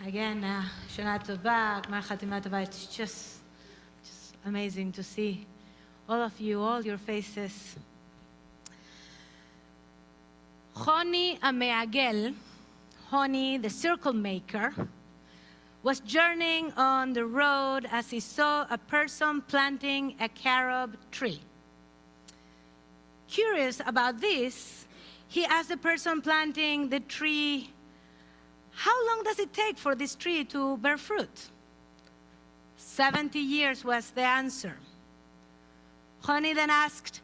Again, Shana Tova, Gmar Chatima Tova. It's just amazing to see all of you, all your faces. Honi Ameagel, Honi, the circle maker, was journeying on the road as he saw a person planting a carob tree. Curious about this, he asked the person planting the tree, how long does it take for this tree to bear fruit? 70 years was the answer. Honi then asked,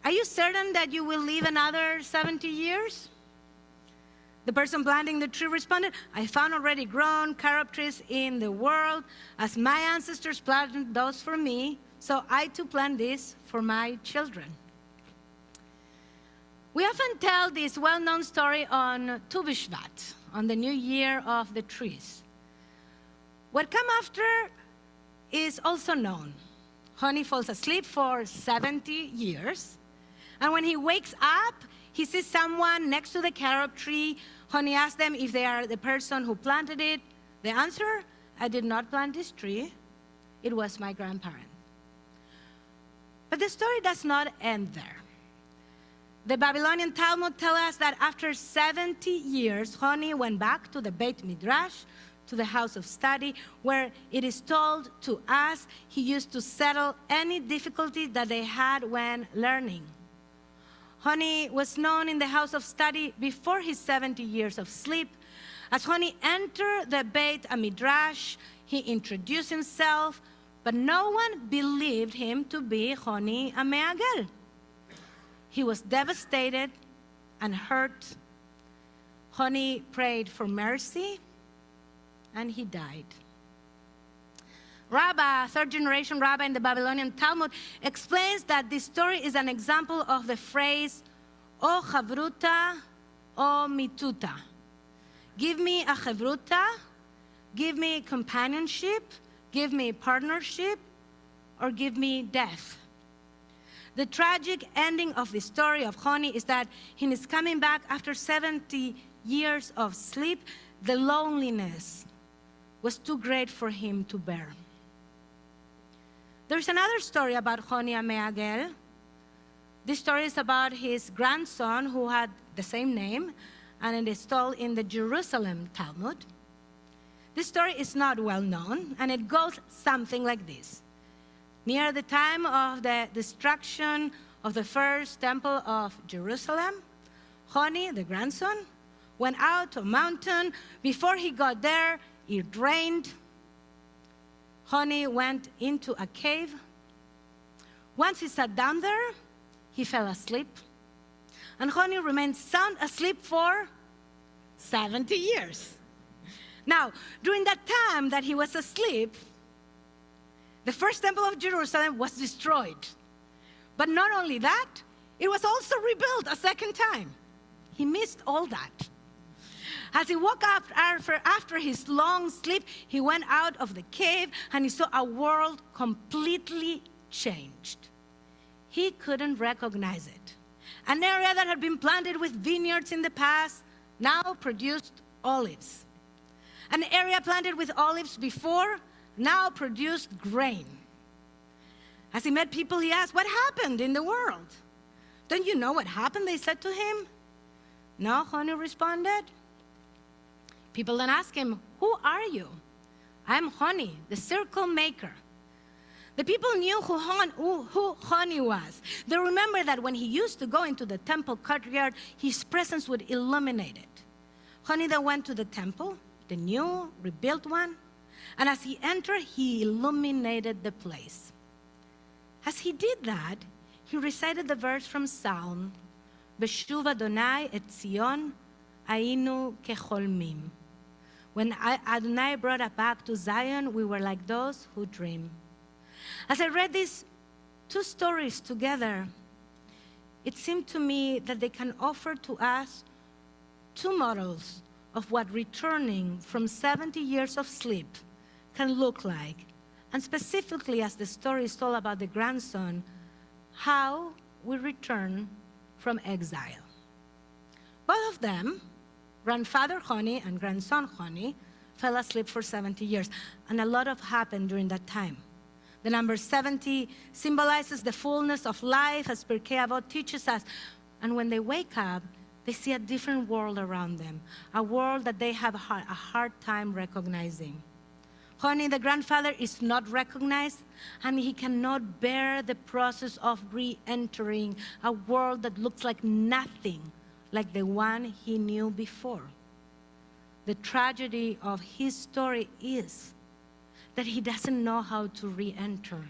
are you certain that you will live another 70 years? The person planting the tree responded, I found already grown carob trees in the world, as my ancestors planted those for me, so I too plant this for my children. We often tell this well-known story on Tu B'Shvat, on the new year of the trees. What comes after is also known. Honi falls asleep for 70 years, and when he wakes up, he sees someone next to the carob tree. Honi asks them if they are the person who planted it. The answer, I did not plant this tree. It was my grandparent. But the story does not end there. The Babylonian Talmud tells us that after 70 years, Honi went back to the Beit Midrash, to the house of study, where it is told to us he used to settle any difficulty that they had when learning. Honi was known in the house of study before his 70 years of sleep. As Honi entered the Beit Midrash, he introduced himself, but no one believed him to be Honi Ameagel. He was devastated and hurt. Honi prayed for mercy, and he died. Rabbi, third-generation rabbi in the Babylonian Talmud, explains that this story is an example of the phrase, O chavruta, O mituta. Give me a chavruta, give me companionship, give me partnership, or give me death. The tragic ending of the story of Honi is that in his coming back after 70 years of sleep, the loneliness was too great for him to bear. There's another story about Honi Ameagel. This story is about his grandson who had the same name, and it is told in the Jerusalem Talmud. This story is not well known, and it goes something like this. Near the time of the destruction of the first temple of Jerusalem, Honi, the grandson, went out to a mountain. Before he got there, it rained. Honi went into a cave. Once he sat down there, he fell asleep. And Honi remained sound asleep for 70 years. Now, during that time that he was asleep, the first temple of Jerusalem was destroyed. But not only that, it was also rebuilt a second time. He missed all that. As he woke up after his long sleep, he went out of the cave and he saw a world completely changed. He couldn't recognize it. An area that had been planted with vineyards in the past now produced olives. An area planted with olives before now produced grain. As he met people, he asked, what happened in the world? Don't you know what happened? They said to him. No, Honi responded. People then asked him, who are you? I'm Honi, the circle maker. The people knew who Honi was. They remembered that when he used to go into the temple courtyard, his presence would illuminate it. Honi then went to the temple, the new, rebuilt one, and as he entered, he illuminated the place. As he did that, he recited the verse from Psalm, Beshuv Adonai et Zion, Ainu kecholmim. When Adonai brought us back to Zion, we were like those who dream. As I read these two stories together, it seemed to me that they can offer to us two models of what returning from 70 years of sleep can look like, and specifically as the story is told about the grandson, how we return from exile. Both of them, grandfather Honi and grandson Honi, fell asleep for 70 years. And a lot happened during that time. The number 70 symbolizes the fullness of life, as Pirkei Avot teaches us. And when they wake up, they see a different world around them, a world that they have a hard time recognizing. Honi, the grandfather, is not recognized, and he cannot bear the process of re-entering a world that looks like nothing like the one he knew before. The tragedy of his story is that he doesn't know how to re-enter.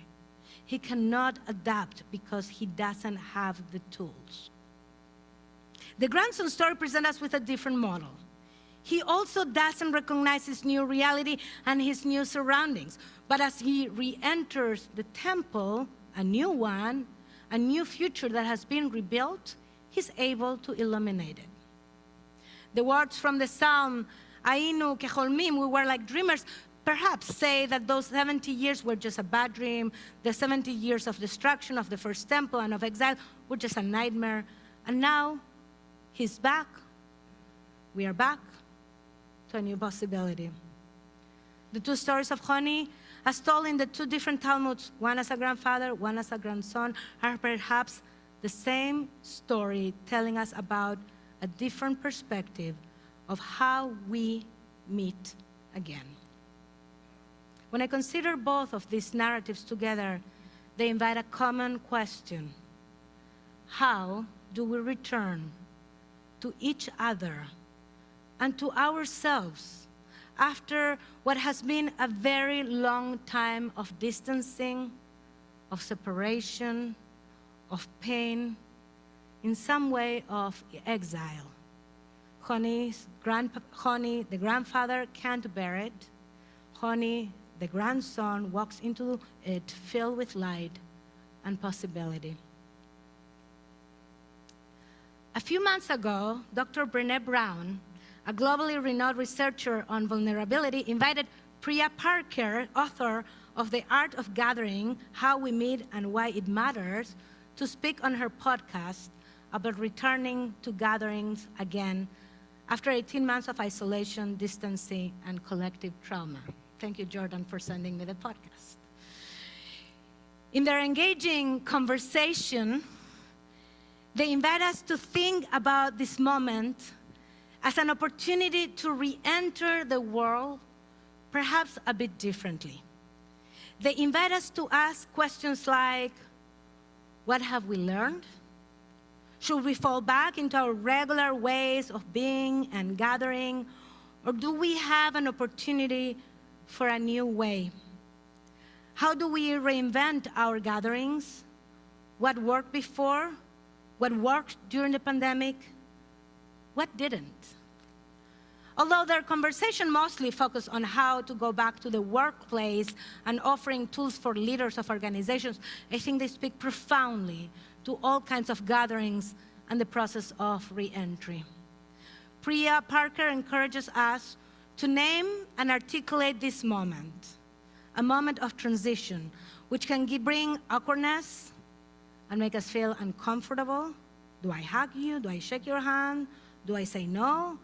He cannot adapt because he doesn't have the tools. The grandson story presents us with a different model. He also doesn't recognize his new reality and his new surroundings. But as he re-enters the temple, a new one, a new future that has been rebuilt, he's able to illuminate it. The words from the Psalm, Ainu kecholmim, we were like dreamers, perhaps say that those 70 years were just a bad dream. The 70 years of destruction of the first temple and of exile were just a nightmare. And now he's back. We are back to a new possibility. The two stories of Honi, as told in the two different Talmuds, one as a grandfather, one as a grandson, are perhaps the same story telling us about a different perspective of how we meet again. When I consider both of these narratives together, they invite a common question. How do we return to each other and to ourselves after what has been a very long time of distancing, of separation, of pain, in some way of exile? Honi, the grandfather, can't bear it. Honi, the grandson, walks into it filled with light and possibility. A few months ago, Dr. Brené Brown, a globally renowned researcher on vulnerability, invited Priya Parker, author of The Art of Gathering, How We Meet and Why It Matters, to speak on her podcast about returning to gatherings again after 18 months of isolation, distancing, and collective trauma. Thank you, Jordan, for sending me the podcast. In their engaging conversation, they invite us to think about this moment as an opportunity to re-enter the world perhaps a bit differently. They invite us to ask questions like, what have we learned? Should we fall back into our regular ways of being and gathering? Or do we have an opportunity for a new way? How do we reinvent our gatherings? What worked before? What worked during the pandemic? What didn't? Although their conversation mostly focused on how to go back to the workplace and offering tools for leaders of organizations, I think they speak profoundly to all kinds of gatherings and the process of re-entry. Priya Parker encourages us to name and articulate this moment, a moment of transition, which can bring awkwardness and make us feel uncomfortable. Do I hug you? Do I shake your hand? Do I say no?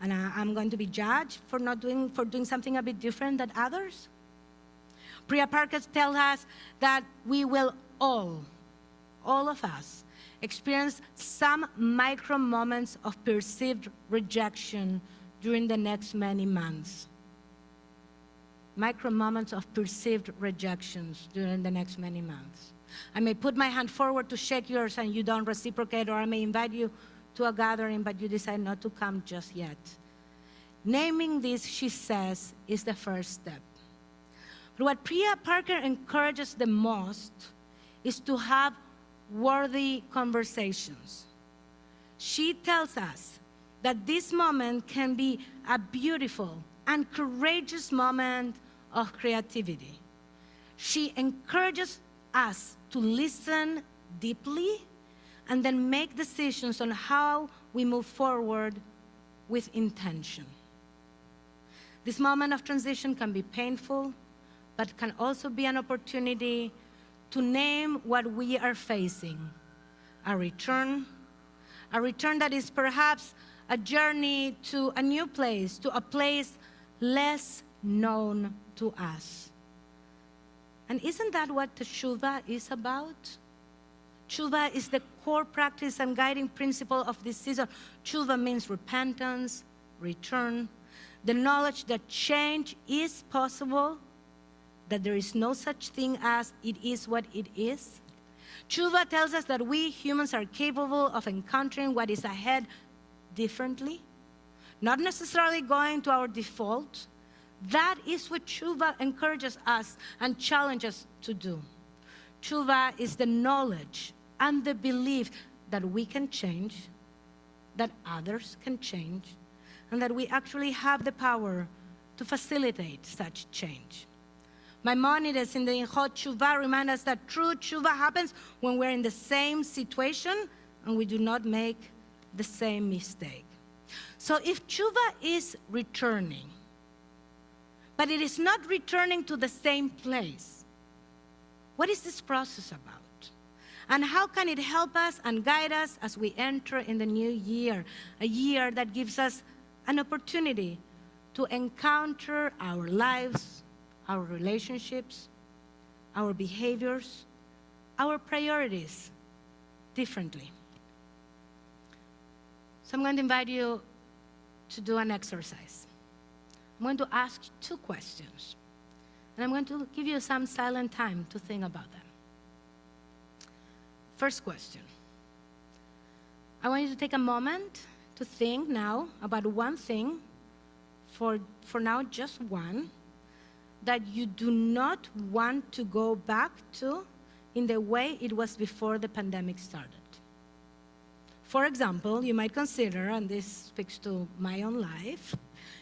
And I'm going to be judged for doing something a bit different than others? Priya Parker tells us that we will all of us, experience some micro moments of perceived rejection during the next many months. Micro moments of perceived rejections during the next many months. I may put my hand forward to shake yours and you don't reciprocate, or I may invite you to a gathering, but you decide not to come just yet. Naming this, she says, is the first step. But what Priya Parker encourages the most is to have worthy conversations. She tells us that this moment can be a beautiful and courageous moment of creativity. She encourages us to listen deeply and then make decisions on how we move forward with intention. This moment of transition can be painful, but can also be an opportunity to name what we are facing. A return that is perhaps a journey to a new place, to a place less known to us. And isn't that what teshuvah is about? Teshuvah is the core practice and guiding principle of this season. Teshuvah means repentance, return, the knowledge that change is possible, that there is no such thing as it is what it is. Teshuvah tells us that we humans are capable of encountering what is ahead differently, not necessarily going to our default. That is what teshuvah encourages us and challenges to do. Teshuvah is the knowledge and the belief that we can change, that others can change, and that we actually have the power to facilitate such change. Maimonides in the Inhot Teshuvah reminds us that true teshuvah happens when we're in the same situation and we do not make the same mistake. So if teshuvah is returning, but it is not returning to the same place, what is this process about? And how can it help us and guide us as we enter in the new year, a year that gives us an opportunity to encounter our lives, our relationships, our behaviors, our priorities differently? So I'm going to invite you to do an exercise. I'm going to ask 2 questions, and I'm going to give you some silent time to think about them. First question. I want you to take a moment to think now about one thing, for now just one, that you do not want to go back to in the way it was before the pandemic started. For example, you might consider, and this speaks to my own life,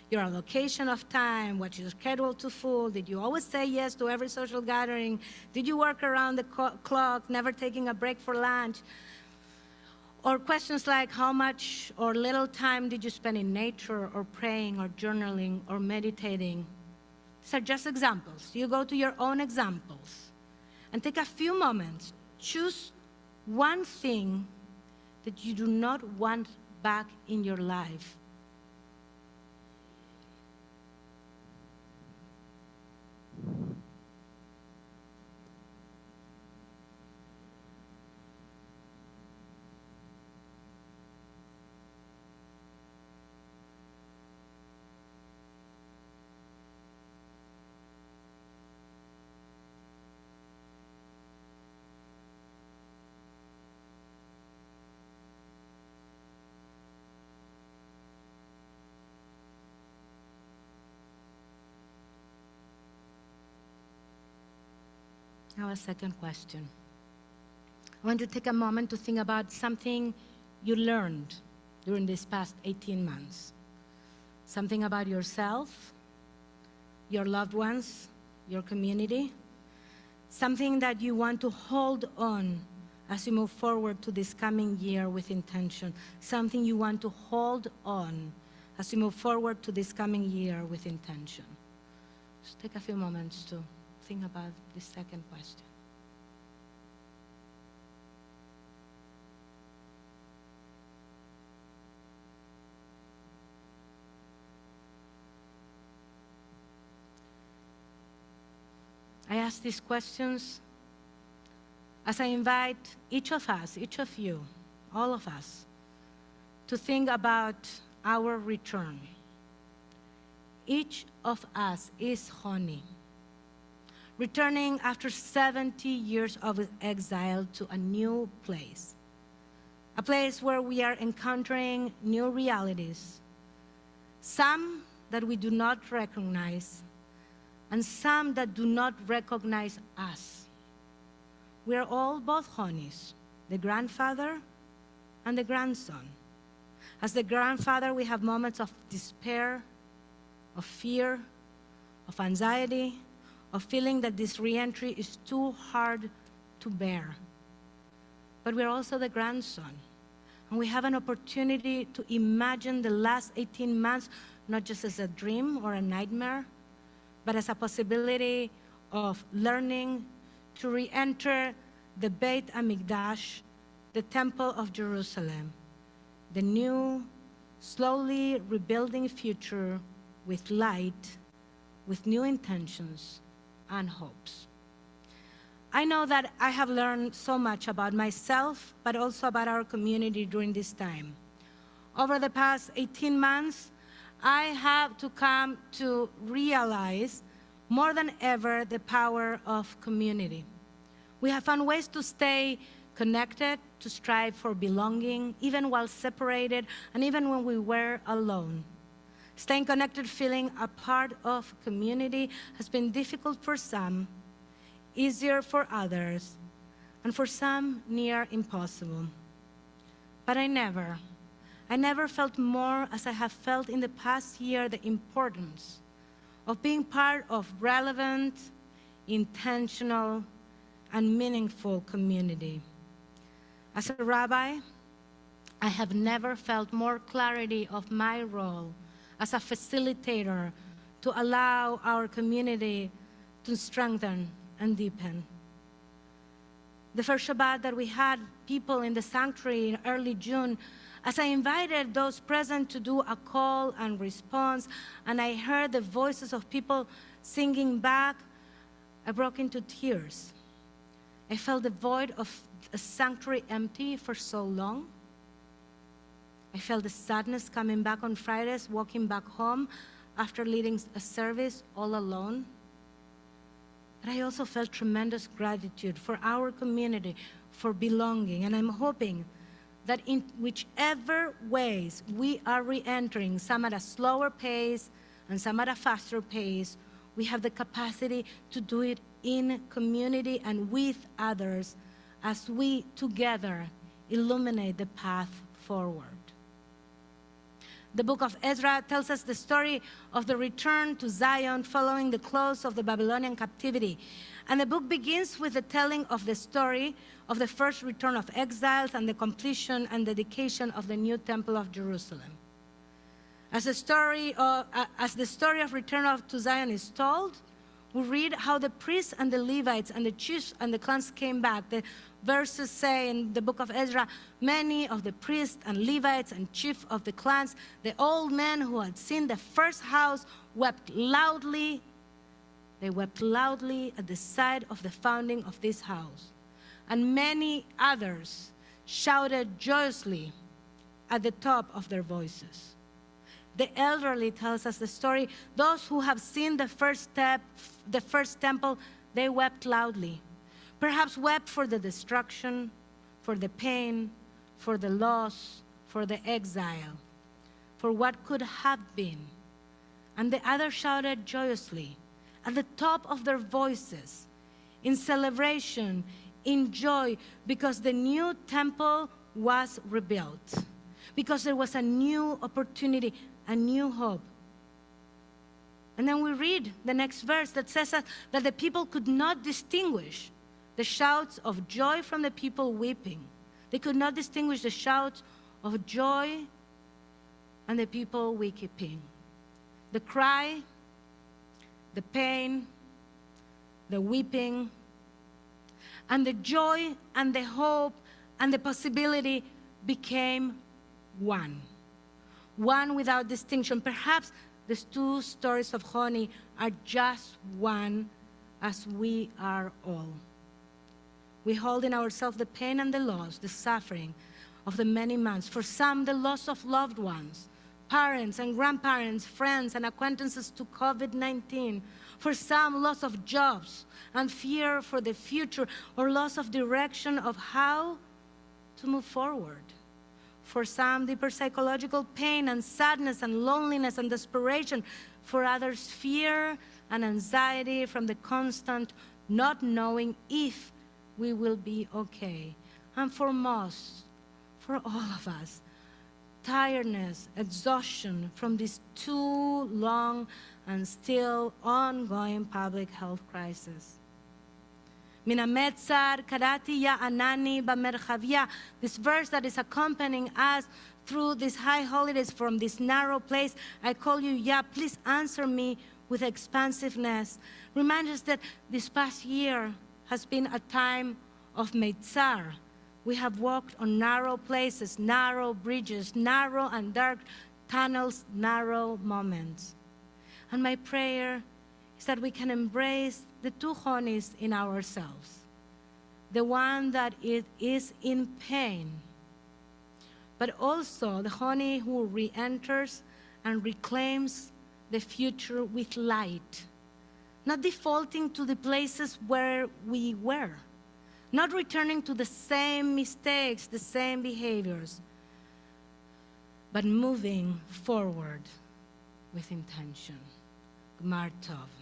your allocation of time, what you're scheduled to full. Did you always say yes to every social gathering? Did you work around the clock, never taking a break for lunch? Or questions like how much or little time did you spend in nature or praying or journaling or meditating? These are just examples. You go to your own examples and take a few moments. Choose one thing that you do not want back in your life. Now a second question. I want you to take a moment to think about something you learned during these past 18 months. Something about yourself, your loved ones, your community. Something that you want to hold on as you move forward to this coming year with intention. Something you want to hold on as you move forward to this coming year with intention. Just take a few moments to think about this second question. I ask these questions as I invite each of us, each of you, all of us, to think about our return. Each of us is honey, returning after 70 years of exile to a new place, a place where we are encountering new realities, some that we do not recognize, and some that do not recognize us. We are all both honeys, the grandfather and the grandson. As the grandfather, we have moments of despair, of fear, of anxiety, of feeling that this reentry is too hard to bear. But we're also the grandson, and we have an opportunity to imagine the last 18 months not just as a dream or a nightmare, but as a possibility of learning to re-enter the Beit HaMikdash, the Temple of Jerusalem, the new, slowly rebuilding future with light, with new intentions and hopes. I know that I have learned so much about myself, but also about our community during this time. Over the past 18 months, I have to come to realize more than ever the power of community. We have found ways to stay connected, to strive for belonging, even while separated, and even when we were alone. Staying connected, feeling a part of community has been difficult for some, easier for others, and for some, near impossible. But I never felt more, as I have felt in the past year, the importance of being part of relevant, intentional, and meaningful community. As a rabbi, I have never felt more clarity of my role as a facilitator to allow our community to strengthen and deepen. The first Shabbat that we had people in the sanctuary in early June, as I invited those present to do a call and response, and I heard the voices of people singing back, I broke into tears. I felt the void of a sanctuary empty for so long. I felt the sadness coming back on Fridays, walking back home after leading a service all alone. But I also felt tremendous gratitude for our community, for belonging, and I'm hoping that in whichever ways we are re-entering, some at a slower pace and some at a faster pace, we have the capacity to do it in community and with others as we together illuminate the path forward. The book of Ezra tells us the story of the return to Zion following the close of the Babylonian captivity. And the book begins with the telling of the story of the first return of exiles and the completion and dedication of the new temple of Jerusalem. As the story of return to Zion is told, we read how the priests and the Levites and the chiefs and the clans came back. The verses say in the book of Ezra, many of the priests and Levites and chief of the clans, the old men who had seen the first house, wept loudly. They wept loudly at the sight of the founding of this house. And many others shouted joyously at the top of their voices. The elderly tells us the story. Those who have seen the first temple, they wept loudly. Perhaps wept for the destruction, for the pain, for the loss, for the exile, for what could have been. And the others shouted joyously at the top of their voices, in celebration, in joy, because the new temple was rebuilt, because there was a new opportunity, a new hope. And then we read the next verse that says that the people could not distinguish the shouts of joy from the people weeping. They could not distinguish the shouts of joy and the people weeping. The cry, the pain, the weeping, and the joy and the hope and the possibility became one. One without distinction. Perhaps these two stories of Honi are just one, as we are all. We hold in ourselves the pain and the loss, the suffering of the many months. For some, the loss of loved ones, parents and grandparents, friends and acquaintances to COVID-19. For some, loss of jobs and fear for the future, or loss of direction of how to move forward. For some, deeper psychological pain and sadness and loneliness and desperation. For others, fear and anxiety from the constant not knowing if we will be okay. And for most, for all of us, tiredness, exhaustion from this too long and still ongoing public health crisis. Minametzar, karati ya anani bamerchavia. This verse that is accompanying us through these high holidays from this narrow place. I call you, yeah, please answer me with expansiveness. Remind us that this past year has been a time of meitzar. We have walked on narrow places, narrow bridges, narrow and dark tunnels, narrow moments. And my prayer is that we can embrace the two honeys in ourselves. The one that is in pain, but also the honey who re-enters and reclaims the future with light, not defaulting to the places where we were, not returning to the same mistakes, the same behaviors, but moving forward with intention. Gmar Tov.